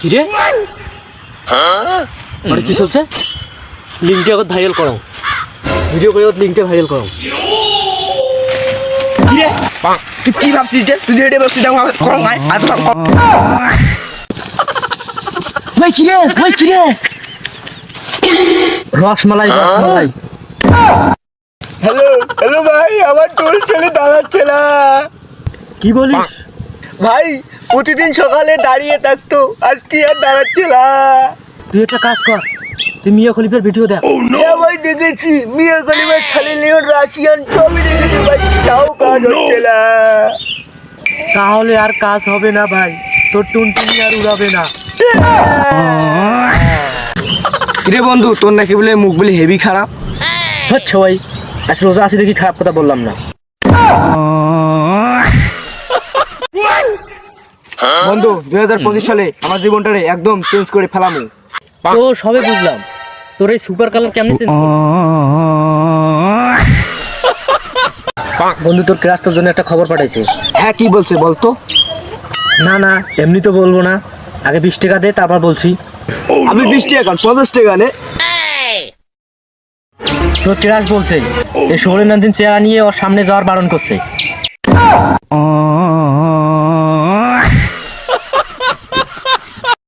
কি রে মানে কি চলছে? লিঙ্কটা আগত ভাইরাল করো, ভিডিও করে লিঙ্কটা ভাইরাল করো। কি রে তুই কি ভাবছিস যে তুই এটা ভাবছিস ভাই কি রে রসমালাই রসমালাই। হ্যালো হ্যালো ভাই, আমার টোল ছেলে দাঁড়াচ্ছে না কি বলিস? ভাই। প্রতিদিন সকালে দাঁড়িয়ে থাকতো, আজকে আর দাঁড়াচ্ছে না। তুই একটা কাজ কর, তুই মিয়া খলিফার ভিডিও দেখ। ভাই দেখেছি মিয়া খলিফার ছেলে লিওন রাশিয়ান সবই দেখেছি ভাই, তাও কাজ হচ্ছে না। তাহলে আর কাজ হবে না ভাই, তোর টুনটুনি আর উড়াবে না। কিরে বন্ধু, তোর নাকি বলে মুখ বলে হেভি খারাপ? হচ্ছে ভাই, আসলে রোজা আছি দেখি খারাপ কথা বললাম না। বন্ধু 2025 সালে আমার জীবনটারে একদম চেঞ্জ করে ফেলামু। তো সবে বুঝলাম, তোর এই সুপার কালার কেমনি চেঞ্জ করলি? বন্ধু তোর ক্লাস তোর জন্য একটা খবর পাঠাইছে। হ্যাঁ কি বলছে বলতো? না না এমনি তো বলবো না, আগে 20 টাকা দে তারপর বলছি। আমি 20 টাকা 50 টাকা নে। তোর ক্লাস বলছে এই 16 দিন চেয়ারা নিয়ে ওর সামনে যাওয়ার বারণ করছে।